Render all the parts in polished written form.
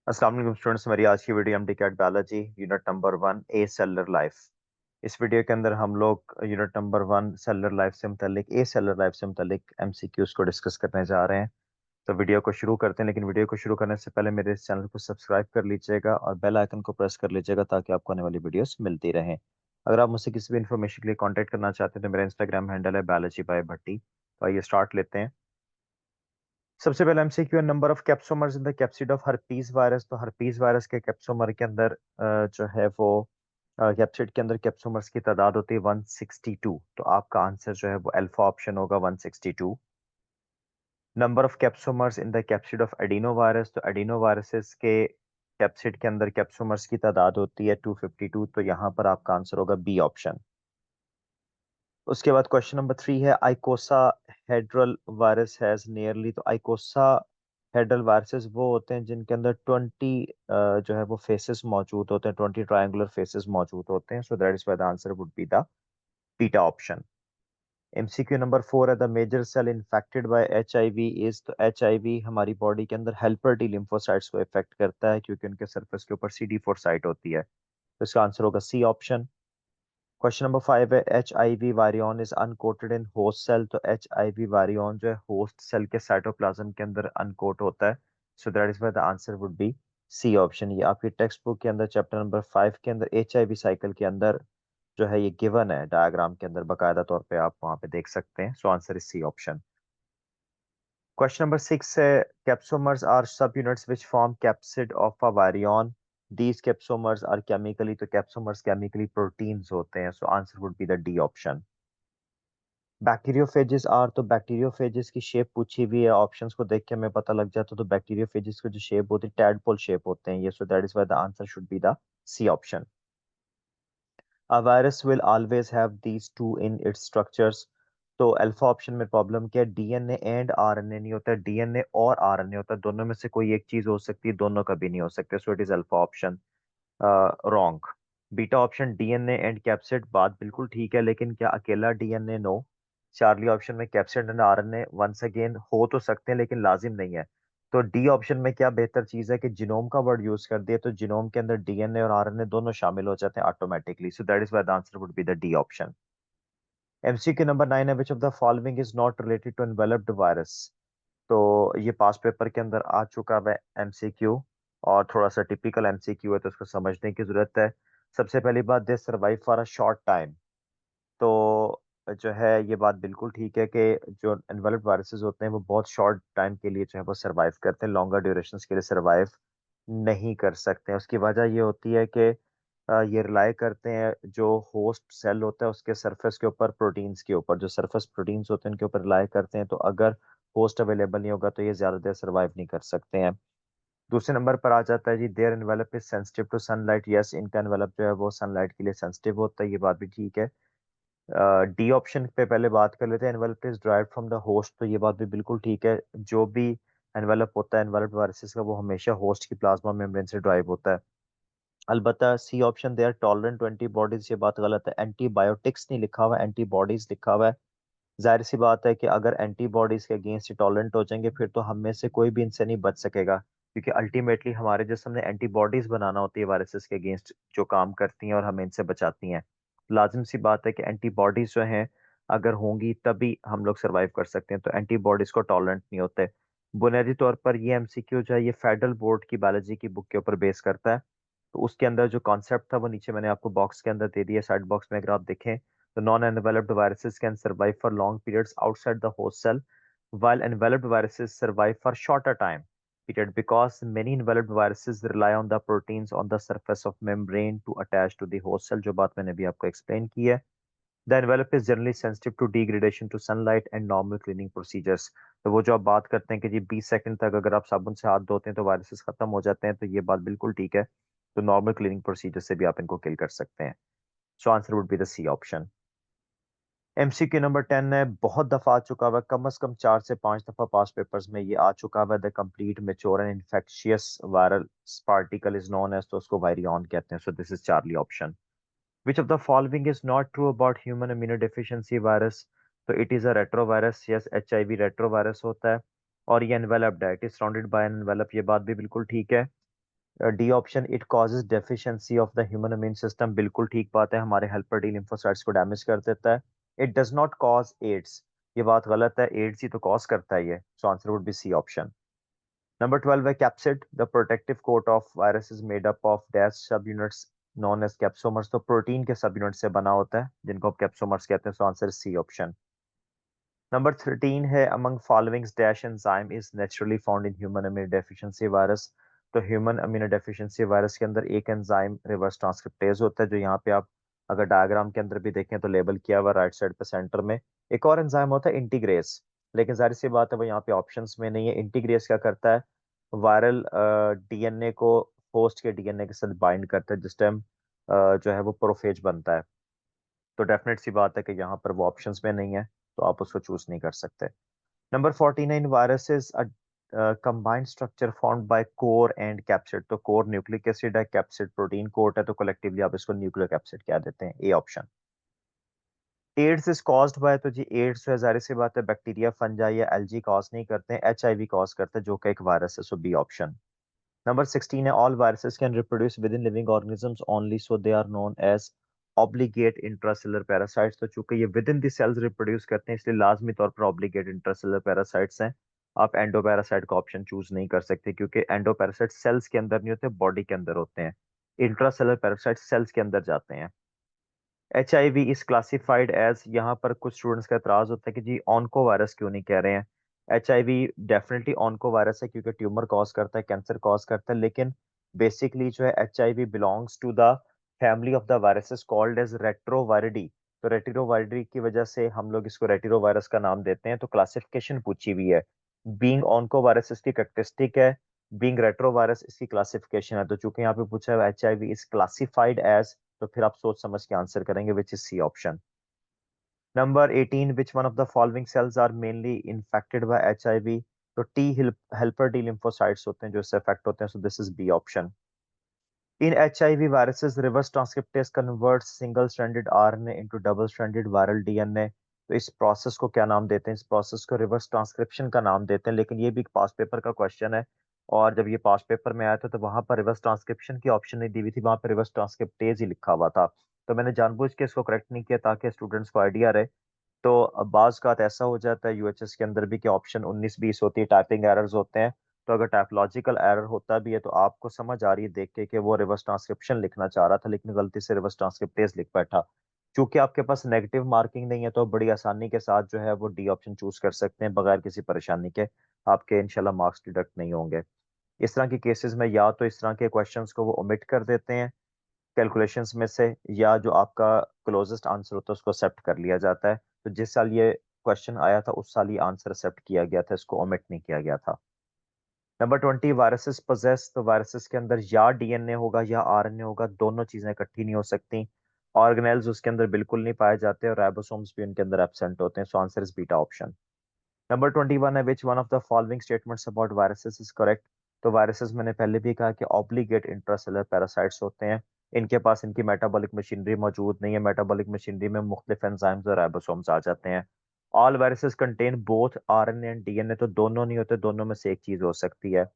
अस्सलाम वालेकुम स्टूडेंट्स, हमारी आज की video MD biology unit number 1 ए सेलुलर लाइफ। इस वीडियो के अंदर हम लोग यूनिट नंबर 1 सेलुलर लाइफ से मुतल्लिक ए सेलुलर लाइफ से मुतल्लिक एमसीक्यूज को डिस्कस करने जा रहे हैं। तो वीडियो को शुरू करते हैं, लेकिन वीडियो को शुरू करने से पहले मेरे इस चैनल को सब्सक्राइब कर लीजिएगा और बेल आइकन को प्रेस कर लीजिएगा ताकि आपको आने वाली वीडियोस मिलती रहें। अगर आप मुझसे किसी भी इन्फॉर्मेशन के लिए कॉन्टैक्ट करना चाहते हैं तो मेरा इंस्टाग्राम हैंडल है बायोलॉजी बाय भट्टी। तो आइए स्टार्ट लेते हैं। सबसे पहले MCQ, number of capsomeres in the capsid of herpes virus. तो हर्पीज वायरस के कैप्सोमर के अंदर जो है वो कैप्सिड के अंदर कैप्सोमर्स की तादाद होती है 162। तो आपका आंसर जो है वो अल्फा ऑप्शन होगा 162। Number of capsomeres in the capsid of adeno virus. तो एडिनो वायरसेस के कैप्सिड के अंदर कैप्सोमर्स की तादाद होती है 252। तो यहाँ पर आपका आंसर होगा बी ऑप्शन। उसके बाद क्वेश्चन नंबर 3 है आइकोसा हेड्रल वायरस हैज नियरली। तो आइकोसा हेड्रल वायरसेस वो होते हैं जिनके अंदर 20 जो है वो फेसेस मौजूद होते हैं, 20 ट्रायंगुलर फेसेस मौजूद होते हैं। So that is why the answer would be the beta option. MCQ number 4 है the major cell infected by HIV is. तो एचआईवी हमारी बॉडी के अंदर हेल्पर टी लिम्फोसाइट्स को इफेक्ट करता है क्योंकि उनके सरफेस के ऊपर CD4 साइट होती है। तो इसका आंसर होगा सी ऑप्शन। क्वेश्चन नंबर 5 है H I V virion is uncoated in host cell. तो एच आई वी वारियन जो है होस्ट सेल के साइटोप्लाज्म के अंदर अनकोट होता है। So that is why the answer would be C option. ये आपकी टेक्स्ट बुक के अंदर चैप्टर नंबर 5 के अंदर एच आई वी साइकिल के अंदर जो है ये गिवन है डायग्राम के अंदर, बाकायदा तौर पे आप वहां पे देख सकते हैं। So answer is C option. Question number 6 है capsomeres are subunits which form capsid of a virion. These capsomers are chemically, तो कैप्सोमर्स केमिकली प्रोटीन्स होते हैं। So answer would be the D option. Bacteriophages are. तो bacteriophages की shape पूछी हुई है, options को देख के हमें पता लग जाता है। तो बैक्टीरियोफेजेस की जो शेप होती है टैडपोल शेप होते हैं ये। So that is why the answer should be the C option. A virus will always have these two in its structures. तो अल्फा ऑप्शन में प्रॉब्लम क्या है, डीएनए एंड आरएनए नहीं होता, डीएनए और आरएनए होता है। दोनों में से कोई एक चीज हो सकती है, दोनों कभी नहीं हो सकते। So it is alpha option wrong. Beta option DNA and capsid, बात बिल्कुल ठीक है, लेकिन क्या अकेला डीएनए? नो। चार्ली ऑप्शन में capsid and RNA once again हो तो सकते हैं लेकिन लाजिम नहीं है। तो डी ऑप्शन में क्या बेहतर चीज है कि जिनोम का वर्ड यूज कर दिया, तो जिनोम के अंदर डीएनए और आरएनए दोनों शामिल हो जाते हैं automatically. So that is why the answer would be the D option. MCQ number 9 है which of the following is not related to enveloped virus. तो ये पास पेपर के अंदर आ चुका है एमसीक्यू और थोड़ा सा टिपिकल एमसीक्यू है तो उसको समझने की जरूरत है। सबसे पहली बात, दे survive for a short time. तो जो है ये बात बिल्कुल ठीक है कि जो एनवेलप्ड वायरसेस होते हैं वो बहुत शॉर्ट टाइम के लिए जो है वो सर्वाइव करते हैं, लॉन्गर ड्यूरेशन के लिए सर्वाइव नहीं कर सकते हैं। उसकी वजह ये होती है कि ये रिलाई करते हैं जो होस्ट सेल होता है उसके सरफेस के ऊपर, प्रोटीन्स के ऊपर, जो सरफेस प्रोटीन्स होते हैं उनके ऊपर रिलाई करते हैं। तो अगर होस्ट अवेलेबल नहीं होगा तो ये ज्यादा देर सर्वाइव नहीं कर सकते हैं। दूसरे नंबर पर आ जाता है जी there envelope is sensitive to sunlight. Yes, इनका एनवेलप जो है वो सनलाइट के लिए सेंसिटिव होता है, ये बात भी ठीक है। डी ऑप्शन पे पहले बात कर लेते हैं, envelope is derived from the host. तो ये बात भी बिल्कुल ठीक है, जो भी एनवेलप होता है एनवेलप वायरसेस का वो हमेशा होस्ट की प्लाज्मा मेम्ब्रेन से ड्राइव होता है। अलबत्ता C option they are tolerant to antibodies, ये बात गलत है। एंटीबायोटिक्स नहीं लिखा हुआ, एंटीबॉडीज लिखा हुआ है। जाहिर सी बात है कि अगर एंटीबॉडीज के अगेंस्ट टॉलरेंट हो जाएंगे फिर तो हम में से कोई भी इनसे नहीं बच सकेगा, क्योंकि अल्टीमेटली हमारे जिस्म ने एंटीबॉडीज बनाना होती है वायरसेस के अगेंस्ट जो काम करती हैं और हमें इनसे बचाती हैं। लाजिम सी बात है कि एंटीबॉडीज जो हैं अगर होंगी तभी हम लोग सर्वाइव कर सकते हैं, तो एंटीबॉडीज को टॉलरेंट नहीं होते। बुनियादी तौर पर ये एमसीक्यू जो है ये फेडरल बोर्ड की बायोलॉजी की बुक के ऊपर बेस करता है। तो उसके अंदर जो कॉन्सेप्ट था वो नीचे मैंने आपको बॉक्स के अंदर दे दिया, साइड बॉक्स में अगर आप देखें तो non-enveloped viruses can survive for long periods outside the host cell, while enveloped viruses survive for shorter time period because many enveloped viruses rely on the proteins on the surface of membrane to attach to the host cell, जो बात मैंने अभी आपको explain की है। The envelope is generally sensitive to degradation to sunlight and normal cleaning procedures। तो वो जो आप बात करते हैं कि जी 20 सेकंड तक अगर आप साबुन से हाथ धोते हैं तो वायरसेस खत्म हो जाते हैं, तो ये बात बिल्कुल ठीक है। तो नॉर्मल क्लीनिंग प्रोसीजर से भी आप इनको किल कर सकते हैं। So answer would be the C option. MCQ number 10 है, बहुत दफा आ चुका हुआ, कम से कम 4 से 5 दफा पास पेपर्स में ये आ चुका हुआ। The complete mature and infectious viral particle is known as, तो उसको वायरियन कहते हैं। So this is Charlie option. Which of the following is not true about human immunodeficiency virus. तो it is a retrovirus. Yes, HIV retrovirus होता है और ये enveloped है, it is surrounded by an envelope, ये बात भी बिल्कुल ठीक है। D option, it causes deficiency of the human immune system, बिल्कुल ठीक बात है, हमारे हेल्पर टी लिम्फोसाइट्स को डैमेज कर देता है। It does not cause AIDS, ये बात गलत है, एड्स ही तो कॉज करता है ये, so answer would be C option. Number 12 है capsid, the protective coat of virus is made up of dash subunits known as capsomers, तो प्रोटीन के सब यूनिट से बना होता है जिनको आप कैप्सोमर्स कहते हैं, so answer C option. Number 13 है among followings dash enzyme is naturally found in human immunodeficiency virus, तो ह्यूमन इम्यूनोडेफिशिएंसी वायरस के अंदर एक एंजाइम रिवर्स ट्रांसक्रिप्टेज होता है, जो यहाँ पे आप अगर डायग्राम के अंदर भी देखें तो लेबल किया हुआ राइट साइड पे सेंटर में। एक और एंजाइम होता है इंटीग्रेस, लेकिन जाहिर सी बात है वो यहाँ पे ऑप्शंस में नहीं है। इंटीग्रेस क्या करता है, वायरल डीएनए को होस्ट के डीएनए के साथ बाइंड करता है जिस टाइम जो है वो प्रोफेज बनता है, तो डेफिनेट सी बात है कि यहाँ पर वो ऑप्शंस में नहीं है, तो आप उसको चूज नहीं कर सकते। Number 49 viruses combined structure formed by core and capsid, तो कोर न्यूक्लिक एसिड है, कैप्सिड प्रोटीन कोट है, तो कलेक्टिवली आप इसको न्यूक्लिक एसिड कह देते हैं, A option. AIDS is caused by, तो जी एड्स जो है जाहिर सी बात है बैक्टीरिया फंजाई या एल्जी कॉज नहीं करते हैं, एचआईवी कॉज करते हैं जो कि एक वायरस है, सो बी ऑप्शन। नंबर 16 है all viruses can reproduce within living organisms only so they are known as obligate intracellular parasites, तो चूंकि ये within the cells reproduce करते हैं इसलिए लाजमी तौर पर ऑब्लिगेट इंट्रासेलुलर पैरासाइट्स हैं। आप एंडोपैरासाइट का ऑप्शन चूज नहीं कर सकते क्योंकि एंडोपैरासाइट सेल्स के अंदर नहीं होते, बॉडी के अंदर होते हैं। इंट्रासेलुलर पैरासाइट सेल्स के अंदर जाते हैं। H I V is classified as, यहाँ पर कुछ स्टूडेंट्स का एतराज होता है कि जी ऑनको वायरस क्यों नहीं कह रहे हैं। H I V definitely onco virus है क्योंकि ट्यूमर कॉज करता है, कैंसर कॉज करता है, लेकिन बेसिकली जो है H I V belongs to the family of the viruses called as Retroviridae, तो रेटिरोवायरिडी की वजह से हम लोग इसको रेटिरो वायरस का नाम देते हैं, तो क्लासिफिकेशन पूछी हुई है। बीइंग ऑनको वायरस इसकी कैरेक्टरिस्टिक है, बीइंग रेट्रोवायरस इसकी क्लासिफिकेशन है, तो चूंकि यहाँ पे पूछा है H I V is classified as, तो फिर आप सोच समझ के आंसर करेंगे which is C option. Number 18 which one of the following cells are mainly infected by HIV, तो टी हेल्पर टी लिम्फोसाइट्स होते हैं जो इससे अफेक्ट होते हैं, so this is B option. In HIV viruses reverse transcriptase converts single stranded RNA into double stranded viral DNA, तो इस process को क्या नाम देते हैं, इस प्रोसेस को रिवर्स ट्रांसक्रिप्शन का नाम देते हैं, लेकिन ये भी पास पेपर का क्वेश्चन है, और जब ये पास पेपर में आया था तो वहां पर रिवर्स ट्रांसक्रिप्शन की ऑप्शन नहीं दी हुई थी, वहां पर रिवर्स ट्रांसक्रिप्टेज ही लिखा हुआ था, तो मैंने जानबूझ के इसको करेक्ट नहीं किया ताकि स्टूडेंट्स को आइडिया रहे। तो बाज का ऐसा हो जाता है यूएचएस के अंदर भी कि ऑप्शन 19-20 होती है, टाइपिंग एरर्स होते हैं, तो अगर टाइपोलॉजिकल एरर होता भी है तो आपको समझ आ रही है देख के कि वो रिवर्स ट्रांसक्रिप्शन लिखना चाह रहा था लेकिन गलती से रिवर्स ट्रांसक्रिप्टेज लिख बैठा। क्योंकि आपके पास नेगेटिव मार्किंग नहीं है तो बड़ी आसानी के साथ जो है वो डी ऑप्शन चूज कर सकते हैं बगैर किसी परेशानी के, आपके इंशाल्लाह मार्क्स डिडक्ट नहीं होंगे। इस तरह के केसेस में या तो इस तरह के क्वेश्चंस को वो ओमिट कर देते हैं कैलकुलेशंस में से, या जो आपका क्लोजेस्ट आंसर होता है उसको एक्सेप्ट कर लिया जाता है, तो जिस साल ये क्वेश्चन आया था उस साल ये आंसर एक्सेप्ट किया गया था, इसको ओमिट नहीं किया गया था। नंबर 20 वायरसेस पोजेस, तो वायरसेस के अंदर या डीएनए होगा या आरएनए होगा, दोनों चीजें इकट्ठी नहीं हो सकती। ऑर्गेनेल्स उसके अंदर बिल्कुल नहीं पाए जाते और राइबोसोम्स भी उनके अंदर एब्सेंट होते हैं, so answer is beta option. Number 21 है विच one of the following statements about viruses is correct, तो वायरसेस मैंने पहले भी कहा कि ऑब्लिगेट इंट्रासेलुलर पैरासाइट्स होते हैं, इनके पास इनकी मेटाबॉलिक मशीनरी मौजूद नहीं है, मेटाबॉलिक मशीनरी में मुख्तलिफ एंजाइम्स और राइबोसोम्स आ जाते हैं। All viruses contain both RNA and DNA, तो दोनों नहीं होते, दोनों में से एक चीज हो सकती है।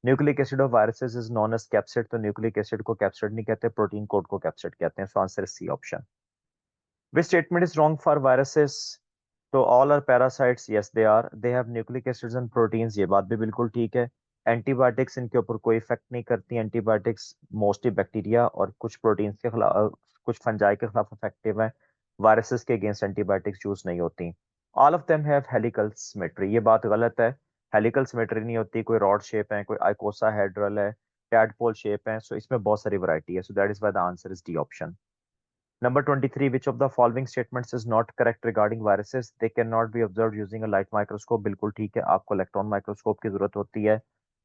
Nucleic acid of viruses is known as capsid, तो न्यूक्लिक एसिड को कैप्सिड नहीं कहते, प्रोटीन कोड को कैप्सिड कहते हैं, so answer C option. Which statement is wrong for viruses? तो all are parasites, yes they are, they have nucleic acids and proteins, ये बात भी बिल्कुल ठीक है। एंटीबायोटिक्स इनके ऊपर कोई इफेक्ट नहीं करती, एंटीबायोटिक्स मोस्टली बैक्टीरिया और कुछ प्रोटीन्स के खिलाफ, कुछ फंजाई के खिलाफ इफेक्टिव है, वायरसेस के अगेंस्ट एंटीबायोटिक्स यूज नहीं होती। All of them have helical symmetry, ये बात गलत है, हेलिकल सिमेट्री नहीं होती, कोई रॉड शेप है, कोई आइकोसाहेड्रल है, टैडपोल शेप है, सो इसमें बहुत सारी वैरायटी है, so that is why the answer is D option. Number 23, which of the following statements is not correct regarding viruses? They cannot be observed using a light microscope. बिल्कुल ठीक है, आपको electron microscope की जरूरत होती है।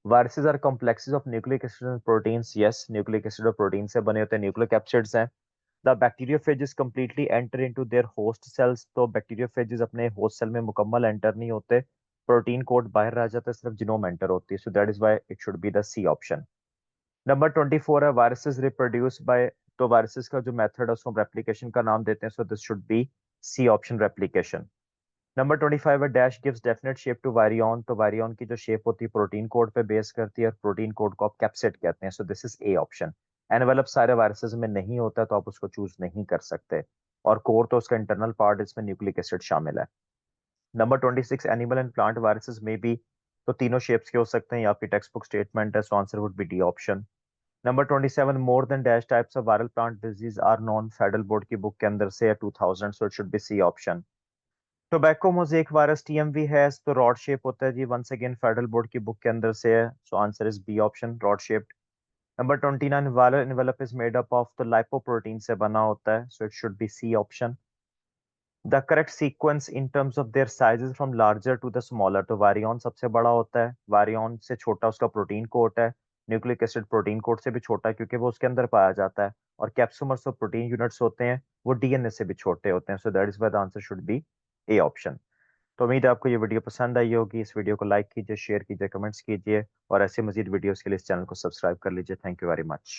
Viruses are complexes of nucleic acids and proteins. Yes, nucleic acid और protein से बने होते हैं, nucleocapsids हैं। The bacteriophages completely enter into their host cells. तो bacteriophages अपने host cell में मुकम्मल enter नहीं होते, प्रोटीन कोड बाहर रह जाता है, सिर्फ जिनोम एंटर होती है, so that is why it should be the C option. Number 24 है वायरसेस रिप्रोड्यूस बाय, तो वायरसेस का जो मेथड है उसको रेप्लिकेशन का नाम देते हैं, so this should be C option replication. Number 25 है dash gives definite shape to virion. तो वायरियन की जो शेप होती है प्रोटीन कोड पे बेस करती है और प्रोटीन कोड को आप कैप्सिड कहते हैं। So this is A option. Envelope सारे वायरसेस में नहीं होता तो आप उसको चूज नहीं कर सकते, और कोर तो उसका इंटरनल पार्ट, इसमें न्यूक्लिक एसिड शामिल है। Number 26 animal and plant viruses में भी, तो तीनों शेप्स के हो सकते हैं, ये आपकी टेक्स्ट बुक स्टेटमेंट है, so answer would be D option. Number 27 more than dash types of viral plant disease are known, Federal Board की बुक के अंदर से है 2000, so it should be C option. Tobacco mosaic virus TMV है, तो rod shape होता है जी, वंस अगेन फेडरल बोर्ड की बुक के अंदर से है, so answer is B option, rod shaped. Number 29 viral envelope is made up of, तो लाइपोप्रोटीन से बना होता है, so it should be C option. The correct sequence in terms of their sizes from larger to the smaller, तो virion सबसे बड़ा होता है, वारियन से छोटा उसका प्रोटीन कोट है, न्यूक्लिक एसिड प्रोटीन कोट से भी छोटा है क्योंकि वो उसके अंदर पाया जाता है, और कैप्सुमर्स ऑफ प्रोटीन यूनिट्स होते हैं वो डीएनए से भी छोटे होते हैं, so that is why the answer should B A option. तो उम्मीद है आपको ये वीडियो पसंद आई होगी। इस वीडियो को लाइक कीजिए, शेयर कीजिए, कमेंट्स कीजिए, और ऐसे मजीद वीडियोस के लिए इस चैनल को सब्सक्राइब कर लीजिए। Thank you very much.